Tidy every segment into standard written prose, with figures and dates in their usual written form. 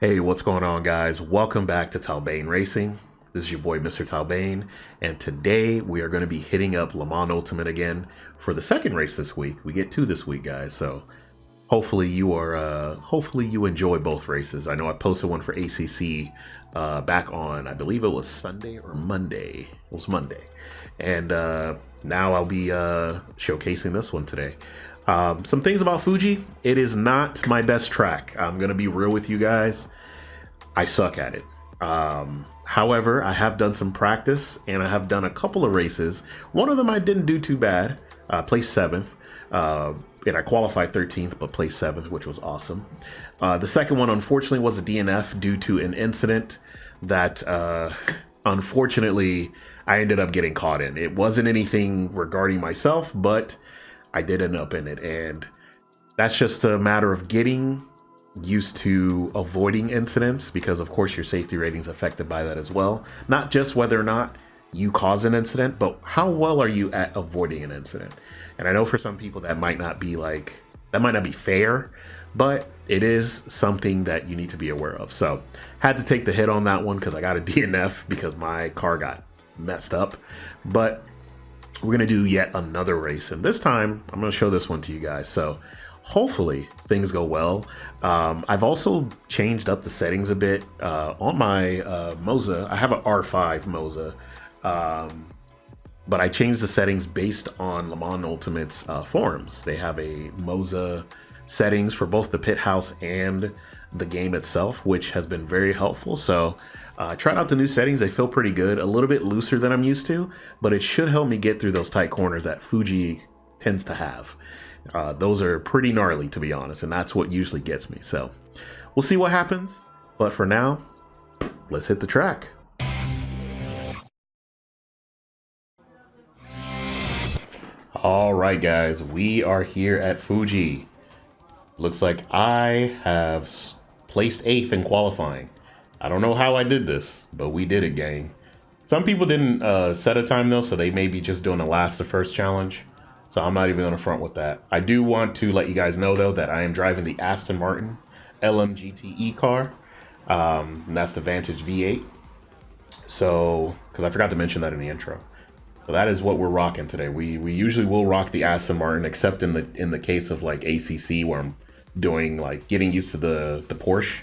Hey, what's going on, guys? Welcome back to Talbain Racing. This is your boy, Mr. Talbain, and today we are going to be hitting up Le Mans Ultimate again for the second race this week. We get two this week, guys, so hopefully you enjoy both races. I know I posted one for ACC back on, I believe it was Sunday or Monday. It was Monday, and now I'll be showcasing this one today. Some things about Fuji. It is not my best track. I'm going to be real with you guys. I suck at it. However, I have done some practice and I have done a couple of races. One of them I didn't do too bad. Placed 7th. And I qualified 13th, but placed 7th, which was awesome. The second one, unfortunately, was a DNF due to an incident that, unfortunately, I ended up getting caught in. It wasn't anything regarding myself, but I did end up in it, and that's just a matter of getting used to avoiding incidents, because of course your safety rating is affected by that as well. Not just whether or not you cause an incident, but how well are you at avoiding an incident. And I know for some people that might not be fair, but it is something that you need to be aware of. So had to take the hit on that one because I got a DNF because my car got messed up. But we're going to do yet another race, and this time I'm going to show this one to you guys, so hopefully things go well. I've also changed up the settings a bit on my Moza. I have an R5 Moza, but I changed the settings based on Le Mans Ultimate's forums. They have a Moza settings for both the pit house and the game itself, which has been very helpful. So tried out the new settings. They feel pretty good, a little bit looser than I'm used to, but it should help me get through those tight corners that Fuji tends to have. Those are pretty gnarly, to be honest, and that's what usually gets me. So we'll see what happens, but for now, let's hit the track. All right, guys, we are here at Fuji. Looks like I have placed 8th in qualifying. I don't know how I did this, but we did it, gang. Some people didn't set a time though, so they may be just doing a last to first challenge. So I'm not even on the front with that. I do want to let you guys know though that I am driving the Aston Martin LMGTE car. And that's the Vantage V8. So, because I forgot to mention that in the intro. So that is what we're rocking today. We usually will rock the Aston Martin, except in the case of like ACC, where I'm doing like getting used to the Porsche.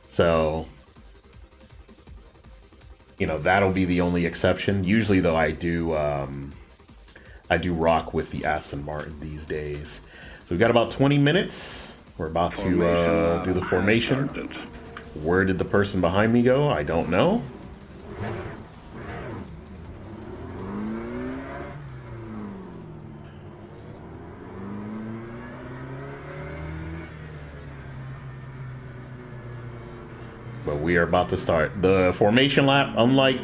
So, you know, that'll be the only exception. Usually though, I do rock with the Aston Martin these days. So we've got about 20 minutes. We're about to do the formation. Where did the person behind me go? I don't know. But we are about to start the formation lap. Unlike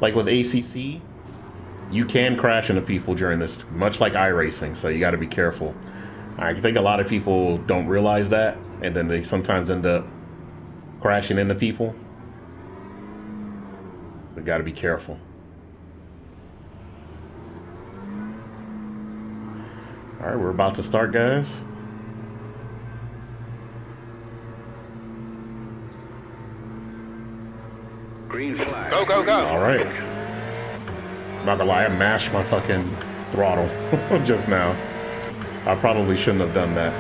with ACC, you can crash into people during this, much like iRacing, so you got to be careful. I think a lot of people don't realize that, and then they sometimes end up crashing into people. We got to be careful. All right, we're about to start, guys. Green flag. Go, go, go. All right. Not gonna lie, I mashed my fucking throttle just now. I probably shouldn't have done that.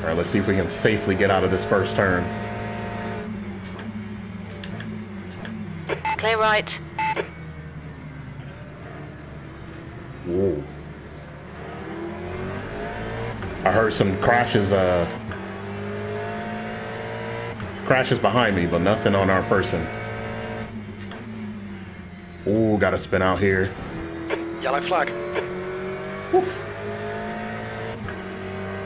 All right, let's see if we can safely get out of this first turn. Clear right. Whoa. I heard some crashes behind me, but nothing on our person. Ooh, gotta spin out here. Yellow flag. Oof.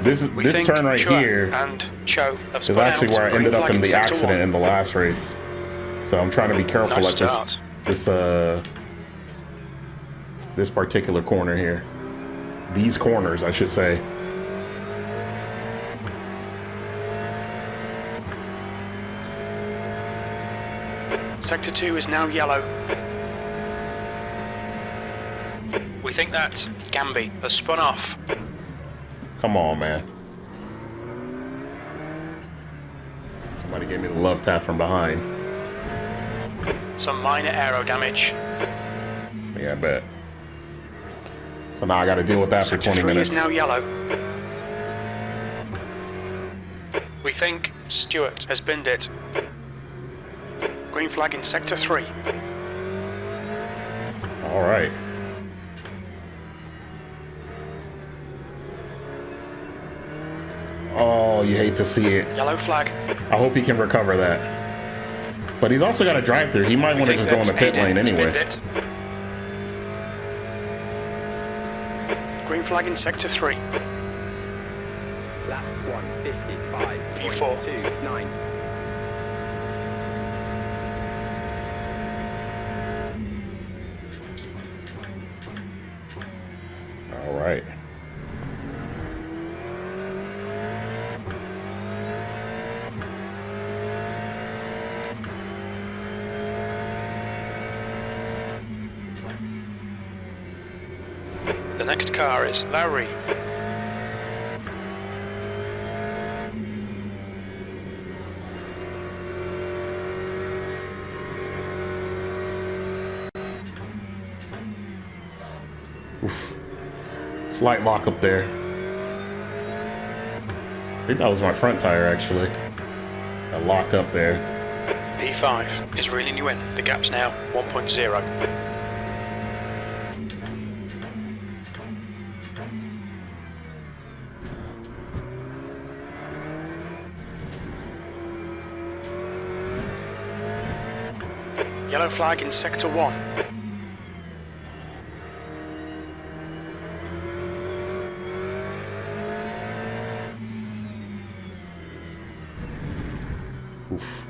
This turn right here and Cho is actually where I ended up in the accident in the last race. So I'm trying to be careful Nice at this particular corner here. These corners, I should say. Sector 2 is now yellow. We think that Gambi has spun off. Come on, man. Somebody gave me the love tap from behind. Some minor aero damage. Yeah, I bet. So now I gotta deal with that for 20 minutes. Sector 3 is now yellow. We think Stuart has binned it. Green flag in Sector 3. Alright. Oh, you hate to see it. Yellow flag. I hope he can recover that. But he's also got a drive-through. He might want to just go in the pit lane anyway. Green flag in Sector 3. Lap 155.29. P4. All right. The next car is Larry. Oof. Slight lock up there. I think that was my front tire, actually. I locked up there. P5 is reeling you in. The gap's now 1.0. Yellow flag in Sector 1. Oof.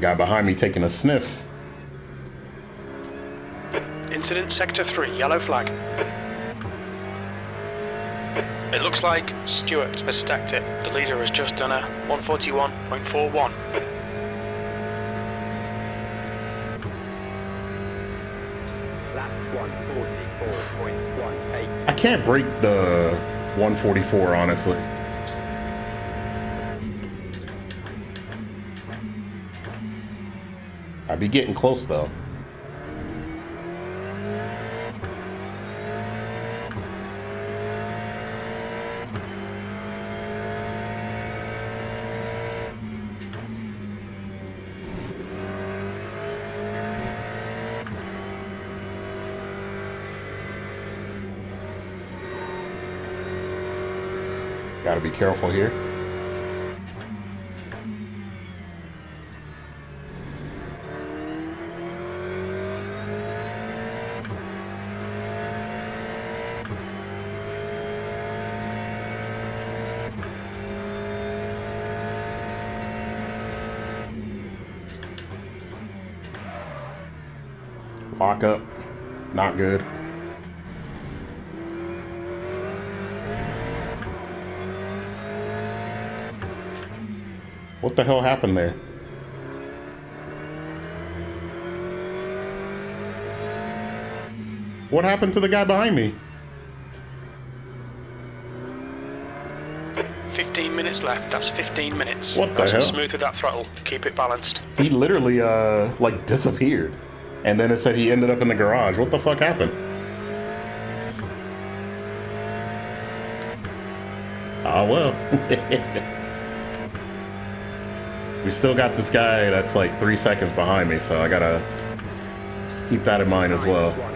Guy behind me taking a sniff. Incident Sector 3, yellow flag. It looks like Stuart has stacked it. The leader has just done a 141.41. Lap 144.18. I can't break the 144, honestly. I'd be getting close, though. Gotta be careful here. Lock up. Not good. What the hell happened there? What happened to the guy behind me? 15 minutes left. That's 15 minutes. What the Nice and hell? smooth with that throttle. Keep it balanced. He literally, like, disappeared. And then it said he ended up in the garage. What the fuck happened? Ah, well. We still got this guy that's like 3 seconds behind me, so I gotta keep that in mind as well. 144.34.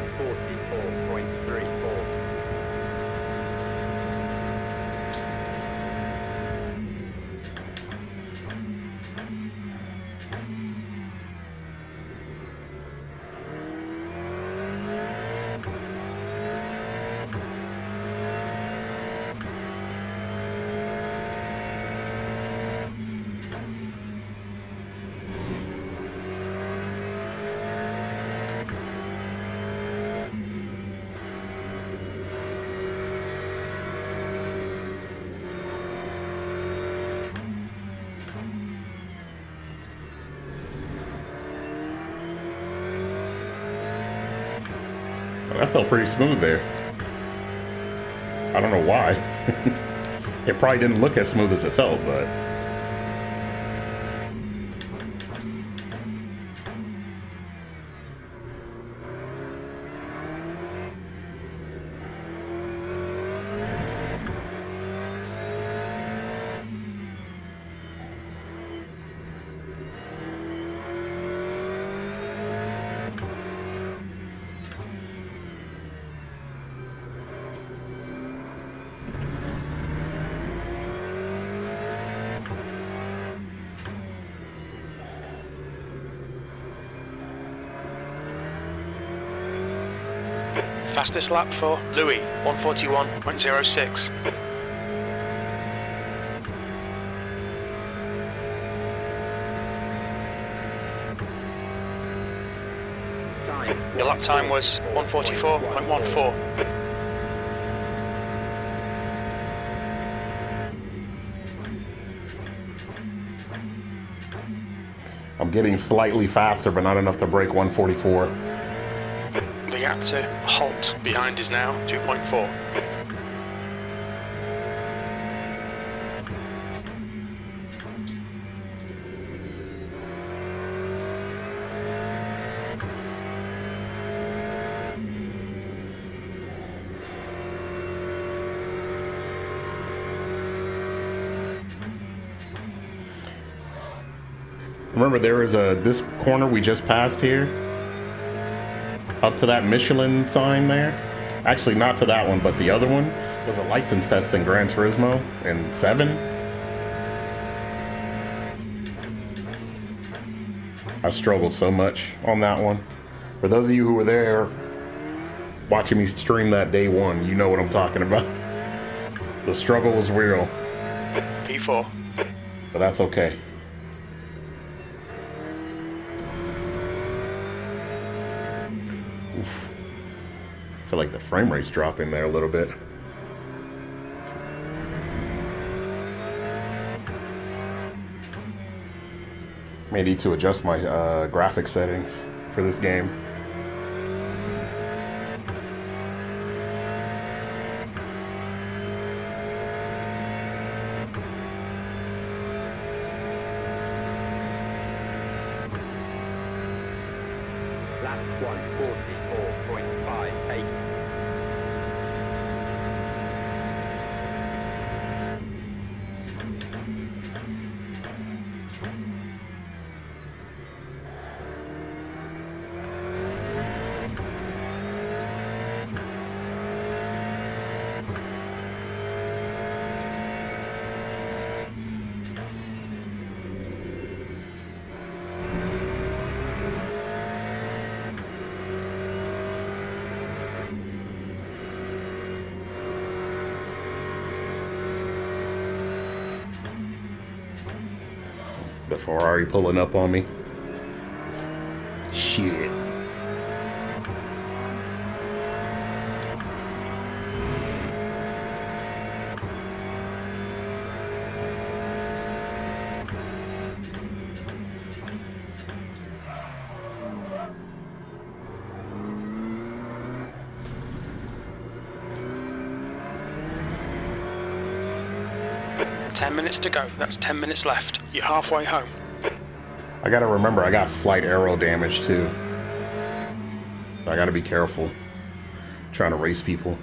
That felt pretty smooth there. I don't know why. It probably didn't look as smooth as it felt, but... Fastest lap for Louis, 141.06. Time. Your lap time was 144.14. I'm getting slightly faster, but not enough to break 144. The gap to halt behind is now 2.4. Remember, there was this corner we just passed here, up to that Michelin sign there. Actually, not to that one, but the other one was a license test in Gran Turismo in 7. I struggled so much on that one. For those of you who were there watching me stream that day one, you know what I'm talking about. The struggle was real. P4. But that's okay. Oof. I feel like the frame rate's dropping there a little bit. May need to adjust my graphic settings for this game. Lap 144.58. The Ferrari pulling up on me. Shit. Ten minutes to go. That's 10 minutes left. You're halfway home. I gotta remember, I got slight aero damage too. I gotta be careful trying to race people.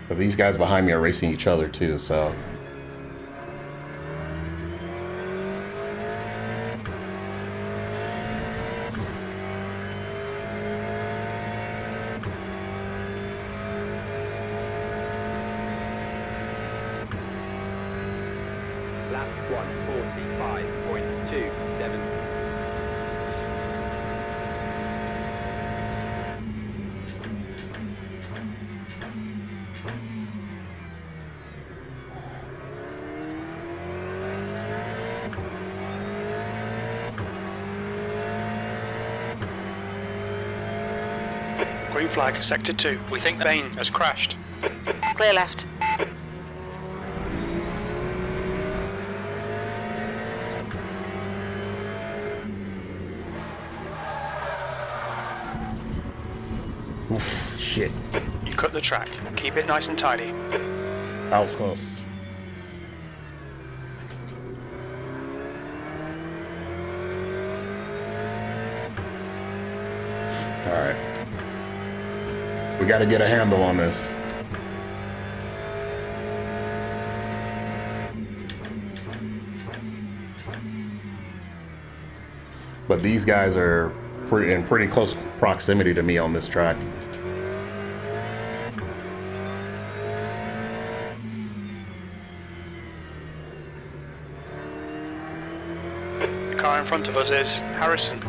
But these guys behind me are racing each other too, so. Lap 145.27. Green flag, sector 2. We think the Bain has crashed. Clear left. Oof, shit. You cut the track. Keep it nice and tidy. That was close. Alright. We gotta get a handle on this. But these guys are in pretty close proximity to me on this track. The car in front of us is Harrison.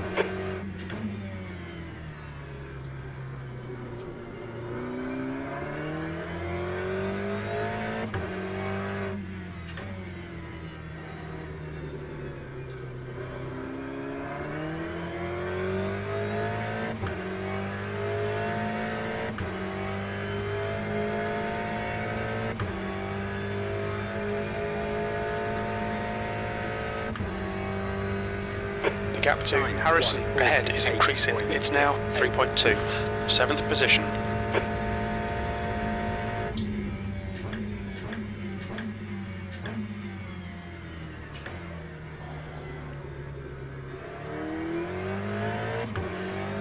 The gap to Harrison ahead is increasing. It's now 3.2. 7th position.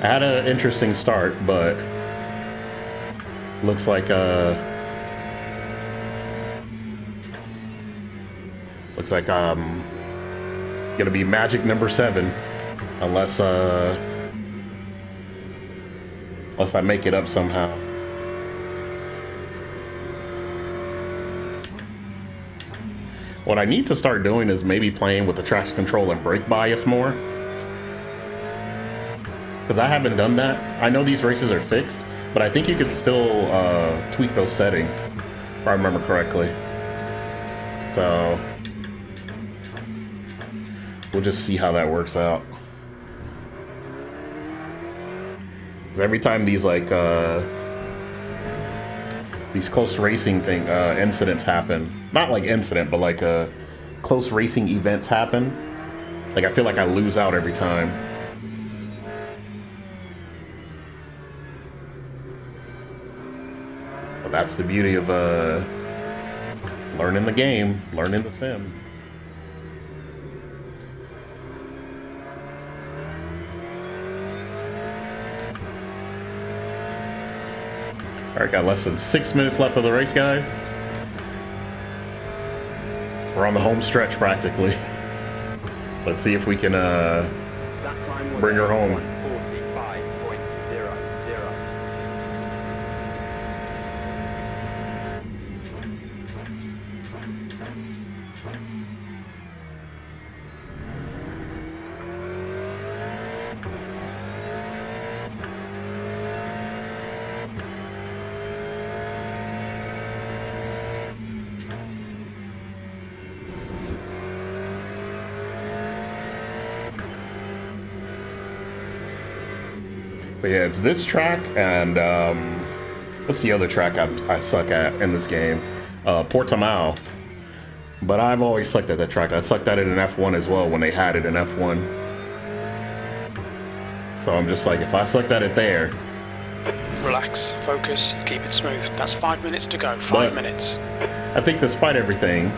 I had an interesting start, but looks like I'm gonna be magic number 7, unless I make it up somehow. What I need to start doing is maybe playing with the traction control and brake bias more, because I haven't done that. I know these races are fixed, but I think you could still tweak those settings, if I remember correctly. So we'll just see how that works out. Because every time these these close racing incidents happen, not like incident, but like close racing events happen, like I feel like I lose out every time. But that's the beauty of learning the game, learning the sim. Alright, got less than 6 minutes left of the race, guys. We're on the home stretch practically. Let's see if we can bring her home. 45.00. But yeah, it's this track and what's the other track I suck at in this game? Portimao. But I've always sucked at that track. I sucked at it in F1 as well when they had it in F1. So I'm just like, if I sucked at it there. Relax, focus, keep it smooth. That's 5 minutes to go. 5 minutes. I think despite everything,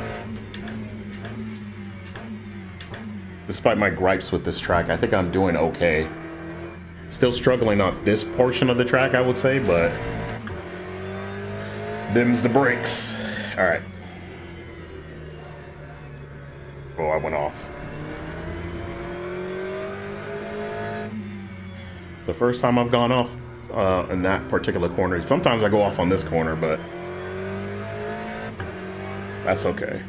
despite my gripes with this track, I think I'm doing okay. Still struggling on this portion of the track, I would say, but them's the brakes. All right. Oh, I went off. It's the first time I've gone off in that particular corner. Sometimes I go off on this corner, but that's okay.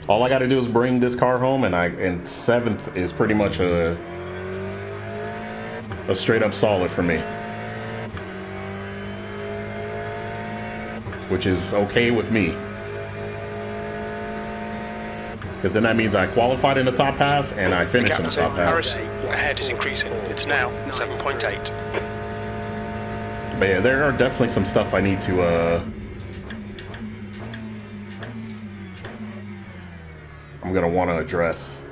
All I got to do is bring this car home, and 7th is pretty much a straight up solid for me, which is okay with me, because then that means I qualified in the top half and I finished in the top half. Harrison ahead is increasing. It's now 7.8. But yeah, there are definitely some stuff I need to I'm gonna want to address.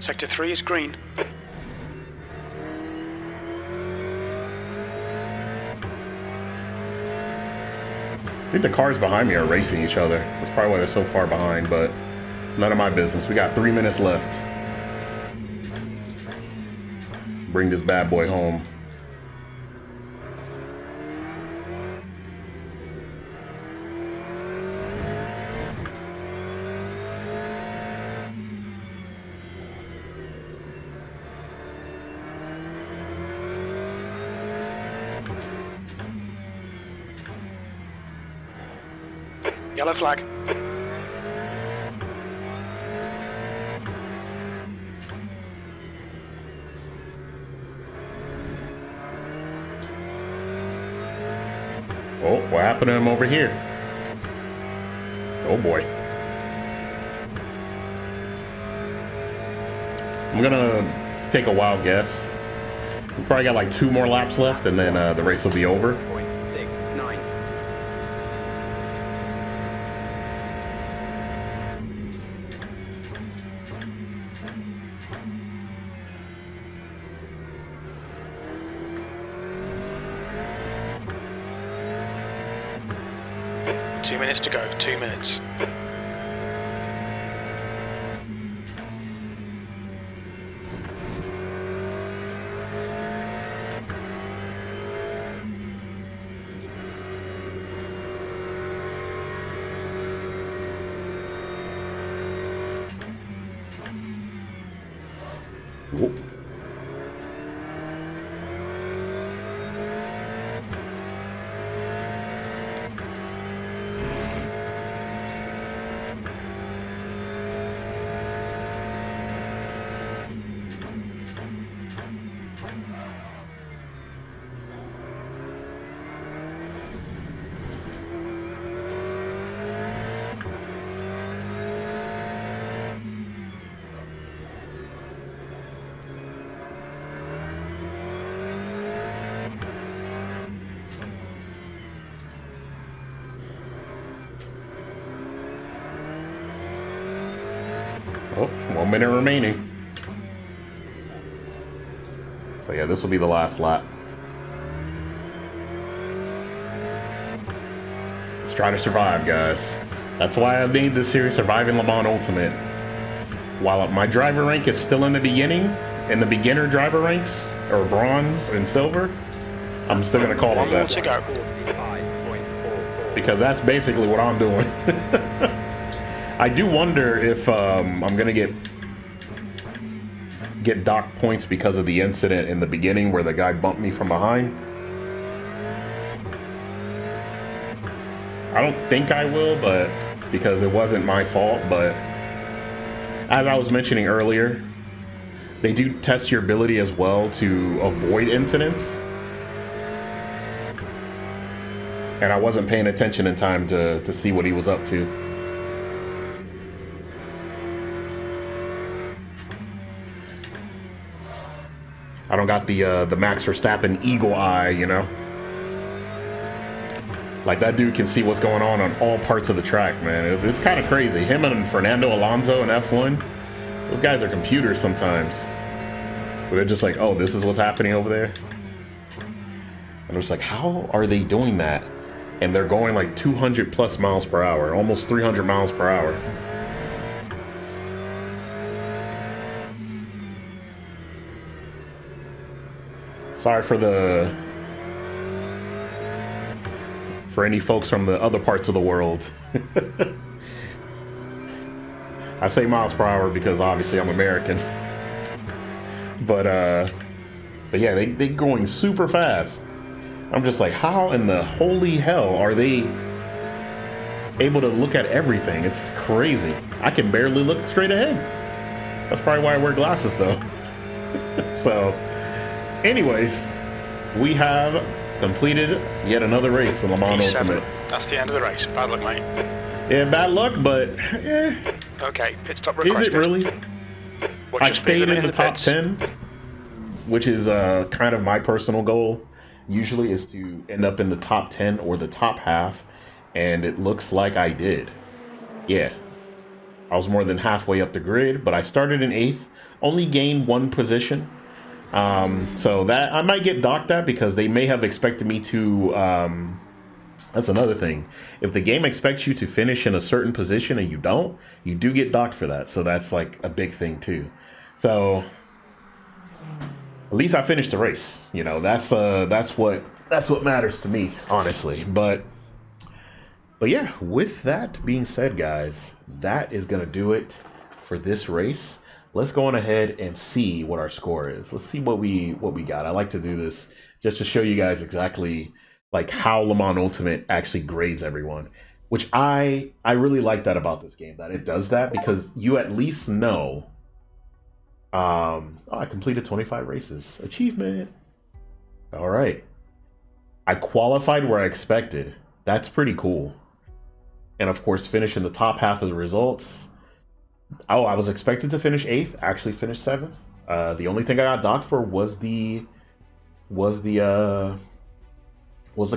Sector 3 is green. I think the cars behind me are racing each other. That's probably why they're so far behind, but none of my business. We got 3 minutes left. Bring this bad boy home. Yellow flag. Oh, what happened to him over here? Oh boy. I'm gonna take a wild guess. We probably got like 2 more laps left and then the race will be over. 0.69. 2 minutes to go. 2 minutes. Whoop. Oh, 1 minute remaining. So yeah, this will be the last lap. Let's try to survive, guys. That's why I made this series Surviving Le Mans Ultimate. While my driver rank is still in the beginning, in the beginner driver ranks, or bronze and silver, I'm still gonna call it 1 more to that. go. 5.44. Because that's basically what I'm doing. I do wonder if I'm gonna get docked points because of the incident in the beginning where the guy bumped me from behind. I don't think I will, but because it wasn't my fault. But as I was mentioning earlier, they do test your ability as well to avoid incidents. And I wasn't paying attention in time to see what he was up to. I don't got the Max Verstappen eagle eye, you know? Like, that dude can see what's going on all parts of the track, man. It's kind of crazy. Him and Fernando Alonso in F1, those guys are computers sometimes. But they're just like, oh, this is what's happening over there? And I'm just like, how are they doing that? And they're going like 200 plus miles per hour, almost 300 miles per hour. Sorry for any folks from the other parts of the world. I say miles per hour because obviously I'm American. But yeah, they going super fast. I'm just like, how in the holy hell are they able to look at everything? It's crazy. I can barely look straight ahead. That's probably why I wear glasses though. So anyways, we have completed yet another race in Le Mans E7. Ultimate. That's the end of the race. Bad luck, mate. Yeah, bad luck, but Okay, pit stop is requested. it really? Watch I your speed stayed limit in the top pits. 10, which is kind of my personal goal. Usually is to end up in the top 10 or the top half, and it looks like I did. Yeah, I was more than halfway up the grid, but I started in 8th, only gained 1 position. So that I might get docked at because they may have expected me to, that's another thing. If the game expects you to finish in a certain position and you don't, you do get docked for that. So that's like a big thing too. So at least I finished the race. You know, that's what matters to me, honestly. But yeah, with that being said, guys, that is gonna do it for this race. Let's go on ahead and see what our score is. Let's see what we got. I like to do this just to show you guys exactly like how Le Mans Ultimate actually grades everyone, which I really like that about this game, that it does that, because you at least know. Oh, I completed 25 races. Achievement. All right. I qualified where I expected. That's pretty cool. And of course, finish in the top half of the results. Oh, I was expected to finish 8th. Actually finished 7th. The only thing I got docked for was the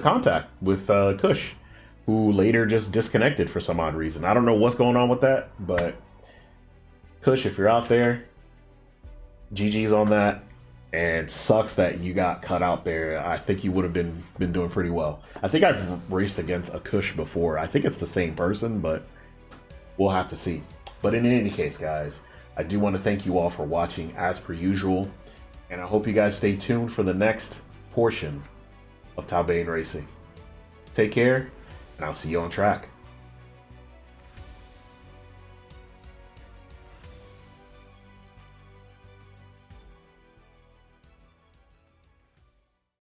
contact with Kush, who later just disconnected for some odd reason. I don't know what's going on with that, but Kush, if you're out there, GG's on that. And sucks that you got cut out there. I think you would have been doing pretty well. I think I've raced against a Kush before. I think it's the same person, but we'll have to see. But in any case, guys, I do want to thank you all for watching as per usual. And I hope you guys stay tuned for the next portion of Talbain Racing. Take care, and I'll see you on track.